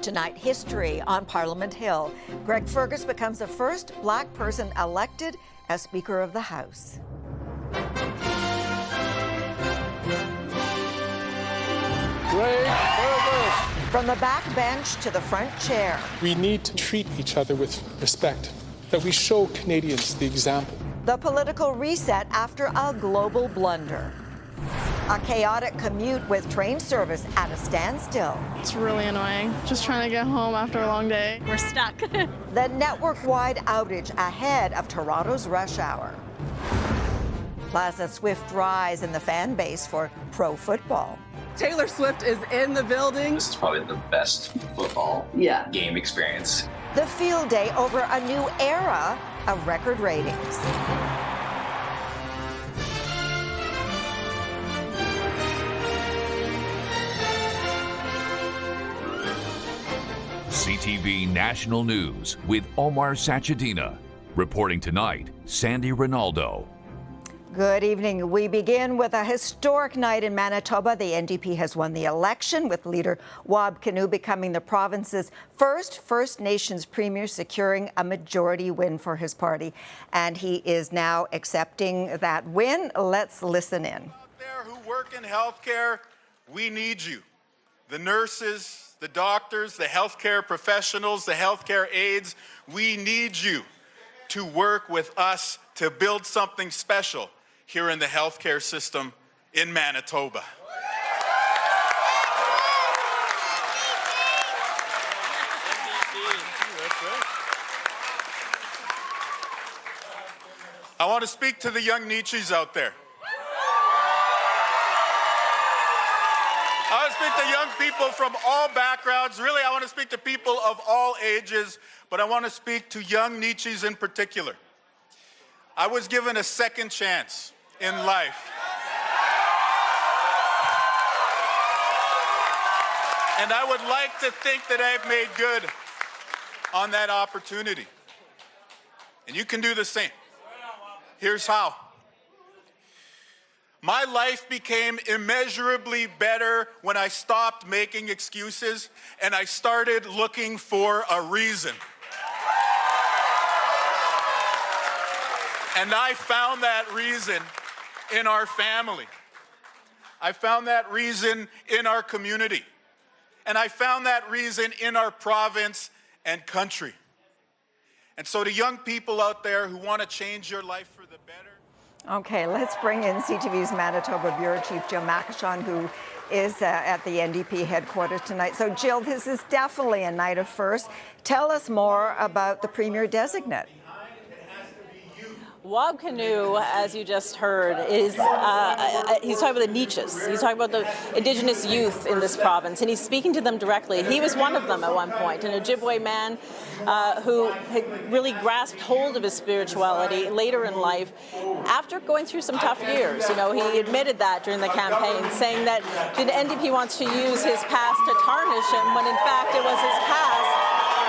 Tonight, history on Parliament Hill. Greg Fergus becomes the first Black person elected as Speaker of the House. Greg Fergus. From the back bench to the front chair. We need to treat each other with respect, that we show Canadians the example. The political reset after a global blunder. A chaotic commute with train service at a standstill. It's really annoying. Just trying to get home after a long day. We're stuck. The network-wide outage ahead of Toronto's rush hour. Plus, a swift rise in the fan base for pro football. Taylor Swift is in the building. This is probably the best football game experience. The field day over a new era of record ratings. CTV National News with Omar Sachedina. Reporting tonight, Sandy Ronaldo. Good evening. We begin with a historic night in Manitoba. The NDP has won the election, with leader Wab Kinew becoming the province's first First Nations premier, securing a majority win for his party. And he is now accepting that win. Let's listen in. Out there who work in healthcare, we need you. The nurses, the doctors, the healthcare professionals, the healthcare aides, we need you to work with us to build something special here in the healthcare system in Manitoba. I want to speak to the young Nietzsches out there. I want to speak to young people from all backgrounds. Really, I want to speak to people of all ages, but I want to speak to young Nietzsches in particular. I was given a second chance in life. And I would like to think that I've made good on that opportunity. And you can do the same. Here's how. My life became immeasurably better when I stopped making excuses and I started looking for a reason. And I found that reason in our family. I found that reason in our community. And I found that reason in our province and country. And so to young people out there who want to change your life for the better. Okay, let's bring in CTV's Manitoba Bureau Chief Jill Makachon, who is at the NDP headquarters tonight. So Jill, this is definitely a night of firsts. Tell us more about the Premier designate. Wab Kinew, as you just heard, is he's talking about the Nietzsches. He's talking about the Indigenous youth in this province, and he's speaking to them directly. He was one of them at one point, an Ojibwe man who had really grasped hold of his spirituality later in life after going through some tough years. You know, he admitted that during the campaign, saying that the NDP wants to use his past to tarnish him, when in fact it was his past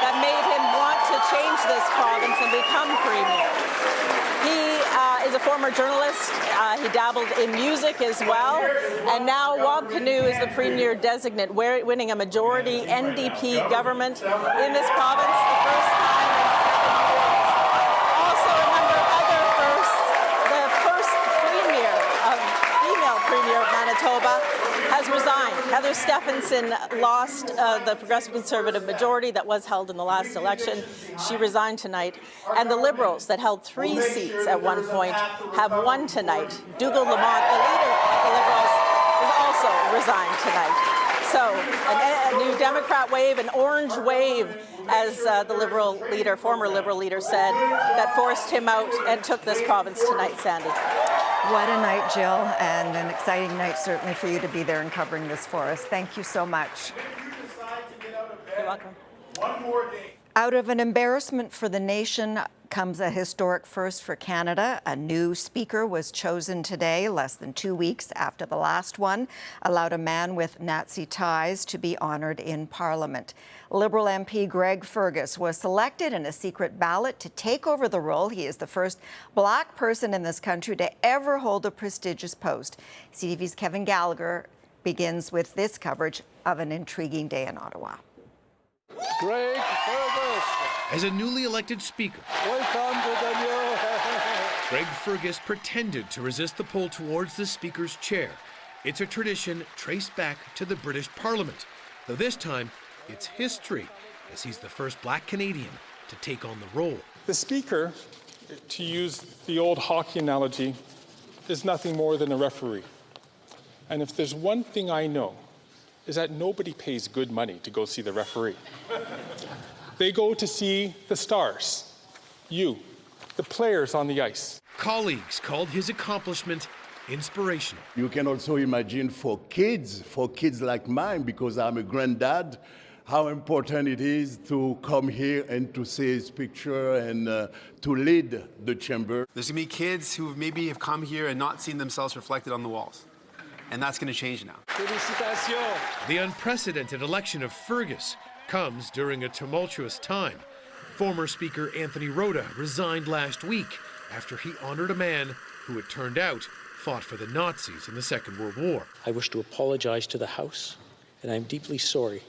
that made him want to change this province and become premier. He is a former journalist. He dabbled in music as well. And now Wab Kinew is the Premier designate, winning a majority NDP government in this province, the first time in 7 years. Also a number of other firsts. The first Premier, female Premier of Manitoba, has resigned. Heather Stephenson lost the Progressive Conservative majority that was held in the last election. She resigned tonight. And the Liberals, that held 3 seats at one point, have won tonight. Dougal Lamont, the leader of the Liberals, has also resigned tonight. So a new Democrat wave, an orange wave, as the Liberal leader, former Liberal leader said, that forced him out and took this province tonight, Sandy. What a night, Jill, and an exciting night certainly for you to be there and covering this for us. Thank you so much. You're welcome. One more day. Out of an embarrassment for the nation comes a historic first for Canada. A new speaker was chosen today, less than 2 weeks after the last one allowed a man with Nazi ties to be honored in Parliament. Liberal MP Greg Fergus was selected in a secret ballot to take over the role. He is the first Black person in this country to ever hold a prestigious post. CTV's Kevin Gallagher begins with this coverage of an intriguing day in Ottawa. Greg Fergus. As a newly elected speaker, Welcome to the new. Greg Fergus pretended to resist the pull towards the speaker's chair. It's a tradition traced back to the British Parliament, though this time it's history, as he's the first black Canadian to take on the role. The speaker, to use the old hockey analogy, is nothing more than a referee. And if there's one thing I know, is that nobody pays good money to go see the referee. They go to see the stars, you, the players on the ice. Colleagues called his accomplishment inspirational. You can also imagine for kids like mine, because I'm a granddad, how important it is to come here and to see his picture and to lead the chamber. There's going to be kids who maybe have come here and not seen themselves reflected on the walls. And that's going to change now. The unprecedented election of Fergus comes during a tumultuous time. Former Speaker Anthony Rota resigned last week after he honored a man who, it turned out, fought for the Nazis in the Second World War. I wish to apologize to the House, and I'm deeply sorry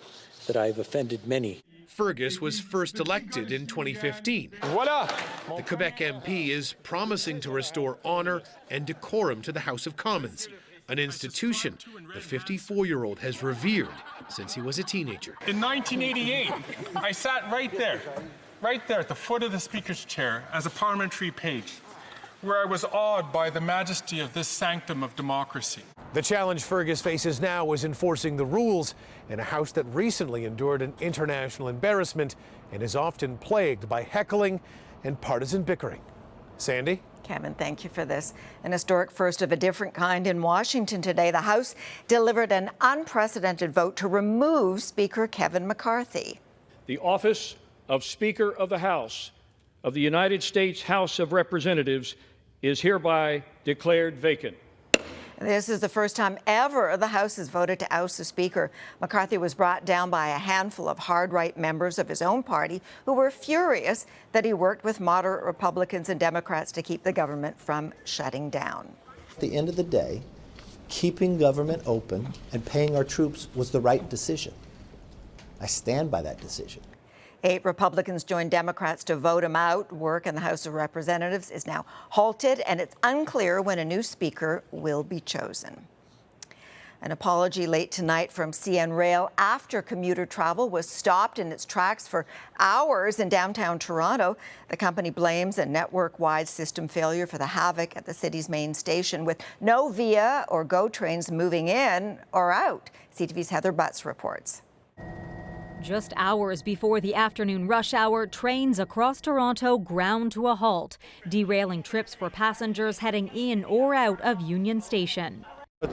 that I've offended many. Fergus was first elected in 2015. Voila! The Quebec MP is promising to restore honor and decorum to the House of Commons, an institution the 54-year-old has revered since he was a teenager. In 1988, I sat right there at the foot of the Speaker's chair as a parliamentary page, where I was awed by the majesty of this sanctum of democracy. The challenge Fergus faces now is enforcing the rules in a House that recently endured an international embarrassment and is often plagued by heckling and partisan bickering. Sandy? Kevin, thank you for this. An historic first of a different kind in Washington today. The House delivered an unprecedented vote to remove Speaker Kevin McCarthy. The office of Speaker of the House of the United States House of Representatives is hereby declared vacant. This is the first time ever the House has voted to oust the Speaker. McCarthy was brought down by a handful of hard-right members of his own party who were furious that he worked with moderate Republicans and Democrats to keep the government from shutting down. At the end of the day, keeping government open and paying our troops was the right decision. I stand by that decision. 8 Republicans joined Democrats to vote him out. Work in the House of Representatives is now halted, and it's unclear when a new speaker will be chosen. An apology late tonight from CN Rail after commuter travel was stopped in its tracks for hours in downtown Toronto. The company blames a network-wide system failure for the havoc at the city's main station, with no Via or GO trains moving in or out. CTV's Heather Butts reports. Just hours before the afternoon rush hour, trains across Toronto ground to a halt, derailing trips for passengers heading in or out of Union Station. It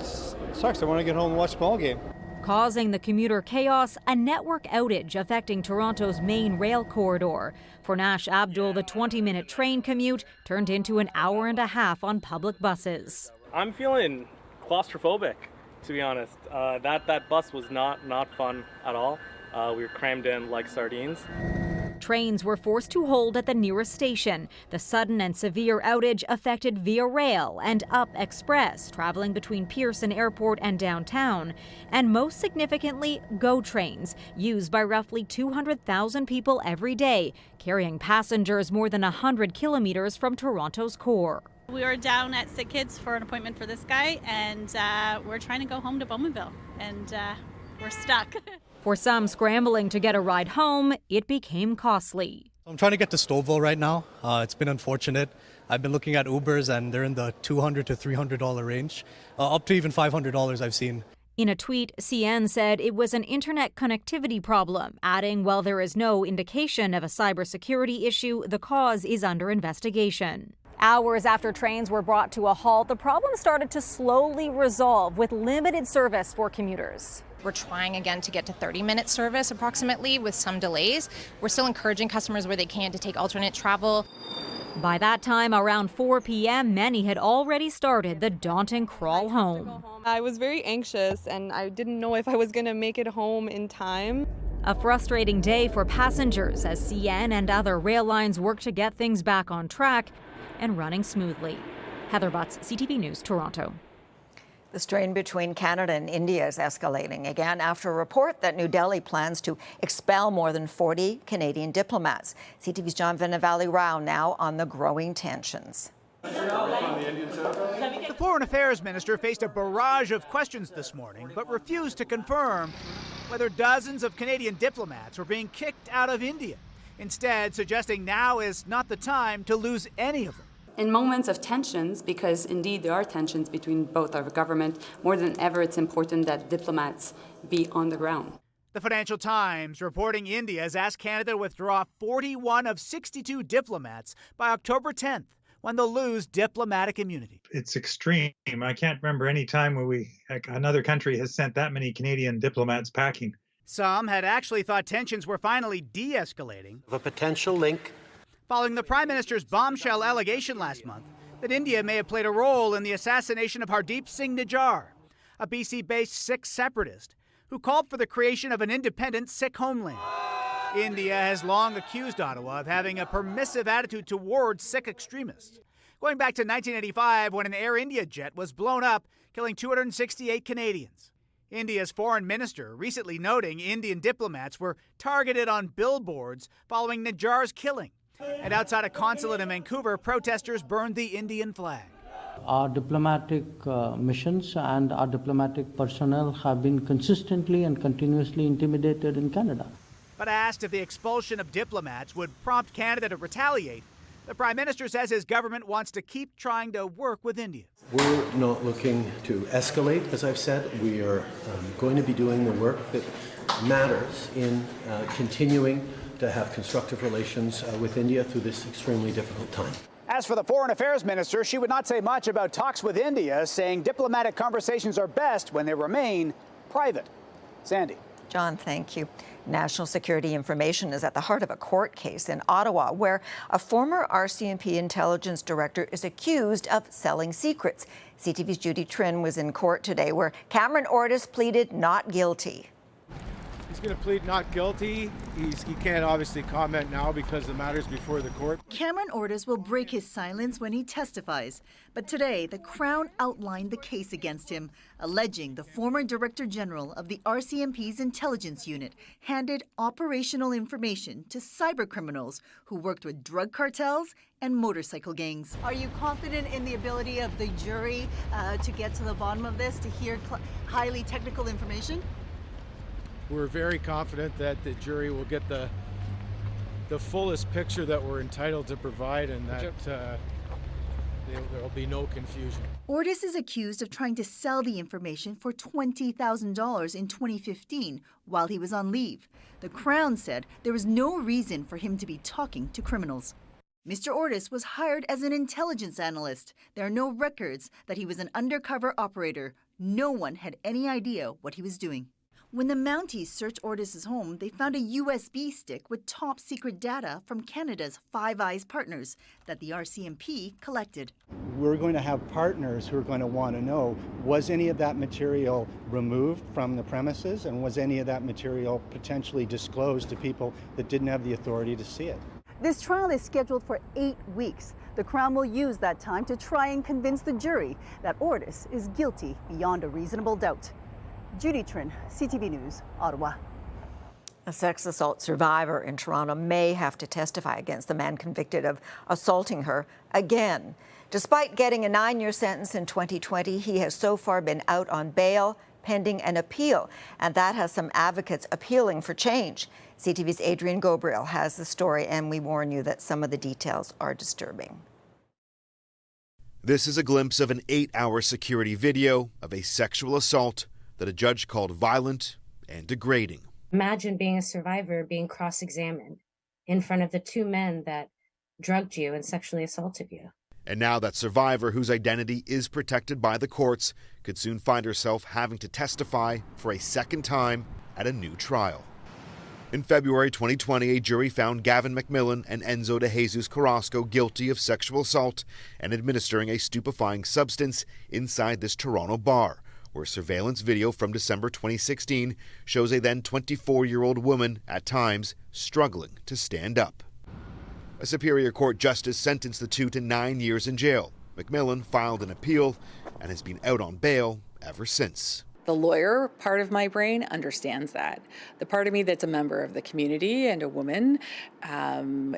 sucks. I want to get home and watch the ball game. Causing the commuter chaos, a network outage affecting Toronto's main rail corridor. For Nash Abdul, the 20-minute train commute turned into an hour and a half on public buses. I'm feeling claustrophobic, to be honest. That bus was not fun at all. We were crammed in like sardines. Trains were forced to hold at the nearest station. The sudden and severe outage affected Via Rail and Up Express, traveling between Pearson Airport and downtown. And most significantly, GO trains, used by roughly 200,000 people every day, carrying passengers more than 100 kilometers from Toronto's core. We were down at Sick Kids for an appointment for this guy, and we're trying to go home to Bowmanville, and we're stuck. For some scrambling to get a ride home, it became costly. I'm trying to get to Stouffville right now. It's been unfortunate. I've been looking at Ubers, and they're in the $200 to $300 range, up to even $500 I've seen. In a tweet, CN said it was an internet connectivity problem, adding, while there is no indication of a cybersecurity issue, the cause is under investigation. Hours after trains were brought to a halt, the problem started to slowly resolve with limited service for commuters. We're trying again to get to 30-minute service approximately with some delays. We're still encouraging customers where they can to take alternate travel. By that time, around 4 p.m., many had already started the daunting crawl home. I was very anxious and I didn't know if I was going to make it home in time. A frustrating day for passengers as CN and other rail lines work to get things back on track and running smoothly. Heather Butts, CTV News, Toronto. The strain between Canada and India is escalating again after a report that New Delhi plans to expel more than 40 Canadian diplomats. CTV's John Vinavali-Rao now on the growing tensions. The Foreign Affairs Minister faced a barrage of questions this morning, but refused to confirm whether dozens of Canadian diplomats were being kicked out of India, instead suggesting now is not the time to lose any of them. In moments of tensions, because indeed there are tensions between both our government, more than ever it's important that diplomats be on the ground. The Financial Times reporting India has asked Canada to withdraw 41 of 62 diplomats by October 10th, when they'll lose diplomatic immunity. It's extreme. I can't remember any time where another country has sent that many Canadian diplomats packing. Some had actually thought tensions were finally de-escalating. The potential link Following the Prime Minister's bombshell allegation last month that India may have played a role in the assassination of Hardeep Singh Nijjar, a BC-based Sikh separatist who called for the creation of an independent Sikh homeland. India has long accused Ottawa of having a permissive attitude towards Sikh extremists, going back to 1985 when an Air India jet was blown up, killing 268 Canadians. India's foreign minister recently noting Indian diplomats were targeted on billboards following Nijjar's killing. And outside a consulate in Vancouver, protesters burned the Indian flag. Our diplomatic missions and our diplomatic personnel have been consistently and continuously intimidated in Canada. But asked if the expulsion of diplomats would prompt Canada to retaliate, the Prime Minister says his government wants to keep trying to work with India. We're not looking to escalate, as I've said. We are going to be doing the work that matters in continuing to have constructive relations with India through this extremely difficult time. As for the Foreign Affairs Minister, she would not say much about talks with India, saying diplomatic conversations are best when they remain private. Sandy. John, thank you. National security information is at the heart of a court case in Ottawa where a former RCMP intelligence director is accused of selling secrets. CTV's Judy Trin was in court today where Cameron Ortis pleaded not guilty. He's going to plead not guilty. He can't obviously comment now because the matter's before the court. Cameron Ortis will break his silence when he testifies. But today, the Crown outlined the case against him, alleging the former Director General of the RCMP's intelligence unit handed operational information to cybercriminals who worked with drug cartels and motorcycle gangs. Are you confident in the ability of the jury to get to the bottom of this, to hear highly technical information? We're very confident that the jury will get the fullest picture that we're entitled to provide and that there will be no confusion. Ortis is accused of trying to sell the information for $20,000 in 2015 while he was on leave. The Crown said there was no reason for him to be talking to criminals. Mr. Ortis was hired as an intelligence analyst. There are no records that he was an undercover operator. No one had any idea what he was doing. When the Mounties searched Ortis' home, they found a USB stick with top-secret data from Canada's Five Eyes partners that the RCMP collected. We're going to have partners who are going to want to know, was any of that material removed from the premises, and was any of that material potentially disclosed to people that didn't have the authority to see it? This trial is scheduled for 8 weeks. The Crown will use that time to try and convince the jury that Ortis is guilty beyond a reasonable doubt. Judy Trin, CTV News, Ottawa. A sex assault survivor in Toronto may have to testify against the man convicted of assaulting her again. Despite getting a 9-year sentence in 2020, he has so far been out on bail pending an appeal, and that has some advocates appealing for change. CTV's Adrian Gobriel has the story, and we warn you that some of the details are disturbing. This is a glimpse of an 8-hour security video of a sexual assault that a judge called violent and degrading. Imagine being a survivor being cross-examined in front of the 2 men that drugged you and sexually assaulted you. And now that survivor, whose identity is protected by the courts, could soon find herself having to testify for a second time at a new trial. In February 2020, a jury found Gavin McMillan and Enzo de Jesus Carrasco guilty of sexual assault and administering a stupefying substance inside this Toronto bar, where surveillance video from December 2016 shows a then 24-year-old woman, at times, struggling to stand up. A Superior Court justice sentenced the two to 9 years in jail. McMillan filed an appeal and has been out on bail ever since. The lawyer part of my brain understands that. The part of me that's a member of the community and a woman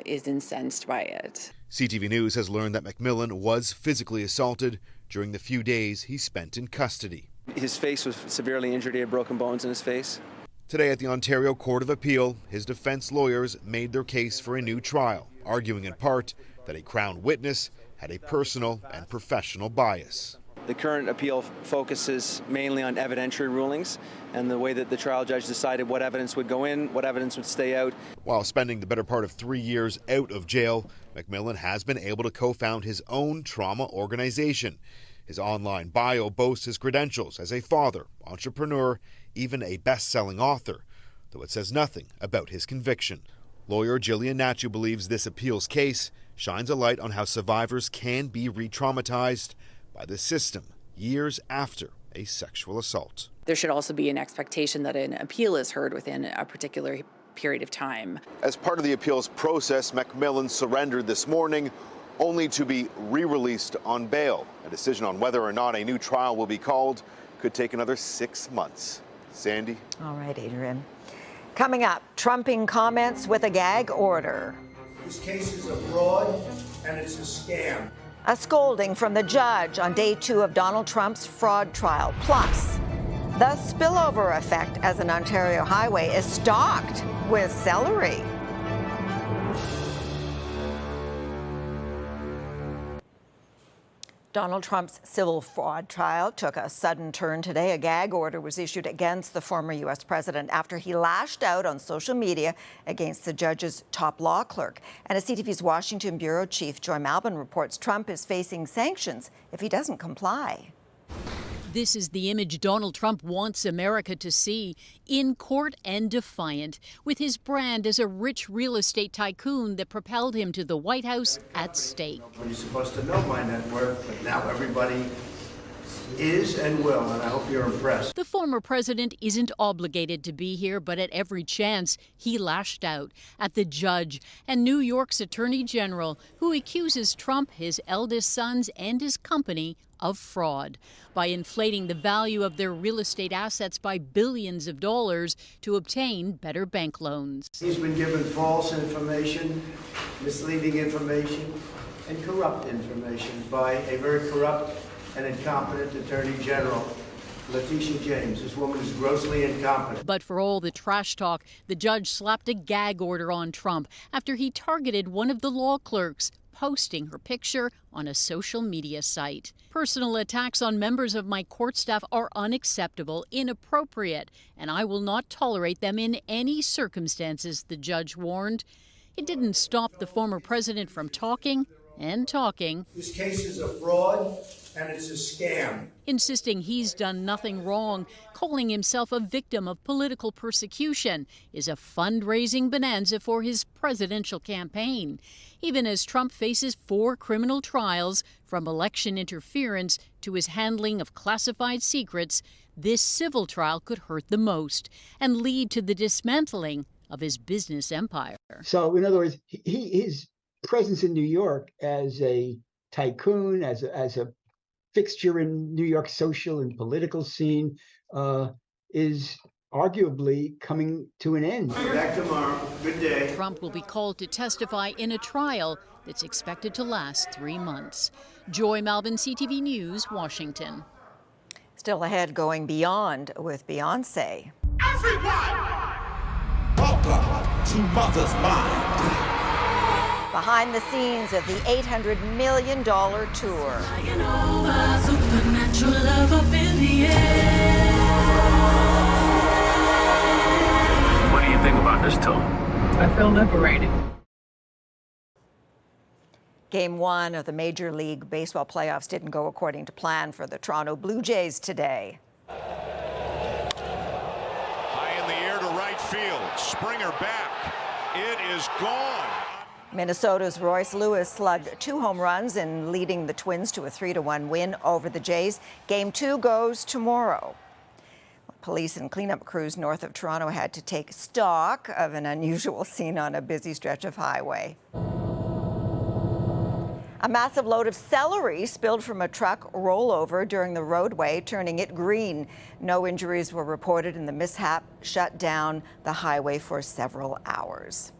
is incensed by it. CTV News has learned that McMillan was physically assaulted during the few days he spent in custody. His face was severely injured. He had broken bones in his face. Today at the Ontario Court of Appeal, his defense lawyers made their case for a new trial, arguing in part that a Crown witness had a personal and professional bias. The current appeal focuses mainly on evidentiary rulings and the way that the trial judge decided what evidence would go in, what evidence would stay out. While spending the better part of 3 years out of jail, McMillan has been able to co-found his own trauma organization. His online bio boasts his credentials as a father, entrepreneur, even a best-selling author, though it says nothing about his conviction. Lawyer Gillian Nachu believes this appeals case shines a light on how survivors can be re-traumatized by the system years after a sexual assault. There should also be an expectation that an appeal is heard within a particular period of time. As part of the appeals process, McMillan surrendered this morning, only to be re-released on bail. A decision on whether or not a new trial will be called could take another 6 months. Sandy? All right, Adrian. Coming up, trumping comments with a gag order. This case is a fraud and it's a scam. A scolding from the judge on day 2 of Donald Trump's fraud trial. Plus, the spillover effect as an Ontario highway is stocked with celery. Donald Trump's civil fraud trial took a sudden turn today. A gag order was issued against the former U.S. president after he lashed out on social media against the judge's top law clerk. And as CTV's Washington bureau chief Joy Malbon reports, Trump is facing sanctions if he doesn't comply. This is the image Donald Trump wants America to see, in court and defiant, with his brand as a rich real estate tycoon that propelled him to the White House at stake. Nobody's supposed to know my net worth, but now everybody is and will, and I hope you're impressed. The former president isn't obligated to be here, but at every chance, he lashed out at the judge and New York's attorney general, who accuses Trump, his eldest sons, and his company of fraud by inflating the value of their real estate assets by billions of dollars to obtain better bank loans. He's been given false information, misleading information, and corrupt information by a very corrupt and incompetent Attorney General, Letitia James. This woman is grossly incompetent. But for all the trash talk, the judge slapped a gag order on Trump after he targeted one of the law clerks, posting her picture on a social media site. Personal attacks on members of my court staff are unacceptable, inappropriate, and I will not tolerate them in any circumstances, the judge warned. It didn't stop the former president from talking and talking. This case is a fraud and it's a scam. Insisting he's done nothing wrong, calling himself a victim of political persecution, is a fundraising bonanza for his presidential campaign. Even as Trump faces 4 criminal trials, from election interference to his handling of classified secrets, this civil trial could hurt the most and lead to the dismantling of his business empire. So, in other words, his presence in New York as a tycoon, as a fixture in New York's social and political scene, is arguably coming to an end. Back tomorrow. Good day. Trump will be called to testify in a trial that's expected to last 3 months. Joy Malbon, CTV News, Washington. Still ahead, going beyond with Beyonce. Everyone! Welcome to Mother's Mind. Behind the scenes of the $800 million tour. Supernatural love up in the air. What do you think about this tour? I feel liberated. Game 1 of the Major League Baseball playoffs didn't go according to plan for the Toronto Blue Jays today. High in the air to right field. Springer back. It is gone. Minnesota's Royce Lewis slugged 2 home runs in leading the Twins to a 3-1 win over the Jays. Game 2 goes tomorrow. Police and cleanup crews north of Toronto had to take stock of an unusual scene on a busy stretch of highway. A massive load of celery spilled from a truck rollover during the roadway, turning it green. No injuries were reported, and the mishap shut down the highway for several hours.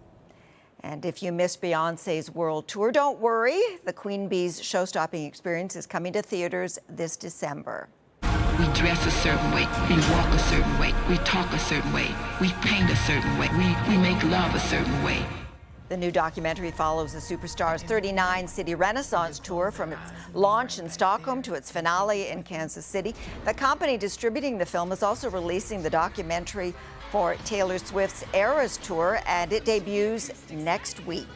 And if you missed Beyoncé's world tour, don't worry. The Queen Bee's show-stopping experience is coming to theaters this December. We dress a certain way, we walk a certain way, we talk a certain way, we paint a certain way, we make love a certain way. The new documentary follows the superstar's 39-city Renaissance tour from its launch in Stockholm to its finale in Kansas City. The company distributing the film is also releasing the documentary for Taylor Swift's Eras tour, and it debuts next week.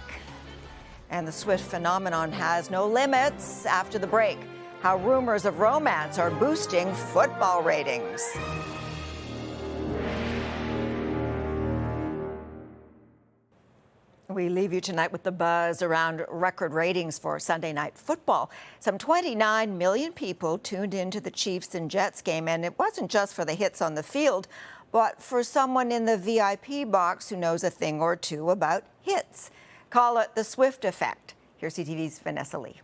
And the Swift phenomenon has no limits. After the break, how rumors of romance are boosting football ratings. We leave you tonight with the buzz around record ratings for Sunday Night Football. Some 29 million people tuned into the Chiefs and Jets game, and it wasn't just for the hits on the field, but for someone in the VIP box who knows a thing or two about hits. Call it the Swift effect. Here's CTV's Vanessa Lee.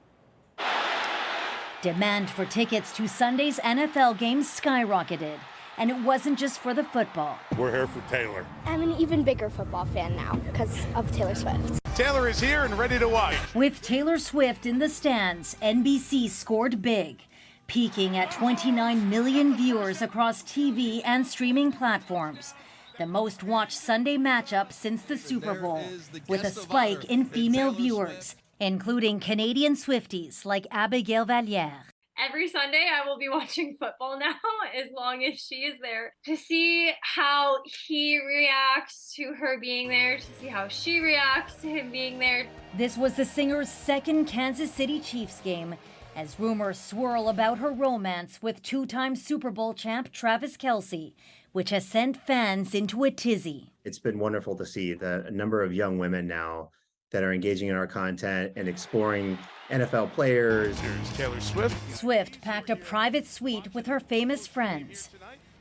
Demand for tickets to Sunday's NFL games skyrocketed. And it wasn't just for the football. We're here for Taylor. I'm an even bigger football fan now because of Taylor Swift. Taylor is here and ready to watch. With Taylor Swift in the stands, NBC scored big, peaking at 29 million viewers across TV and streaming platforms. The most watched Sunday matchup since the Super Bowl, with a spike in female viewers, including Canadian Swifties like Abigail Valliere. Every Sunday I will be watching football now as long as she is there, to see how he reacts to her being there, to see how she reacts to him being there. This was the singer's second Kansas City Chiefs game, as rumors swirl about her romance with two-time Super Bowl champ Travis Kelce, which has sent fans into a tizzy. It's been wonderful to see the number of young women now that are engaging in our content and exploring NFL players. Here's Taylor Swift. Swift packed a private suite with her famous friends.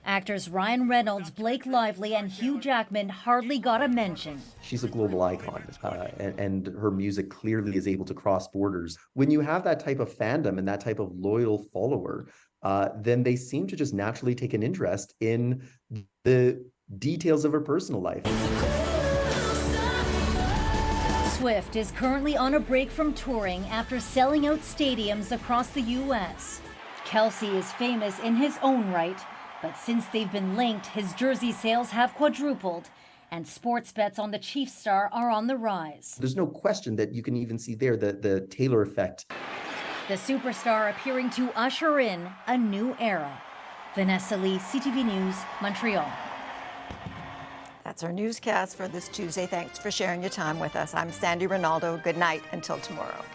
Actors Ryan Reynolds, Blake Lively, and Hugh Jackman hardly got a mention. She's a global icon, and her music clearly is able to cross borders. When you have that type of fandom and that type of loyal follower, then they seem to just naturally take an interest in the details of her personal life. Swift is currently on a break from touring after selling out stadiums across the U.S. Kelce is famous in his own right, but since they've been linked, his jersey sales have quadrupled, and sports bets on the Chiefs star are on the rise. There's no question that you can even see there the Taylor effect. The superstar appearing to usher in a new era. Vanessa Lee, CTV News, Montreal. That's our newscast for this Tuesday. Thanks for sharing your time with us. I'm Sandy Ronaldo. Good night until tomorrow.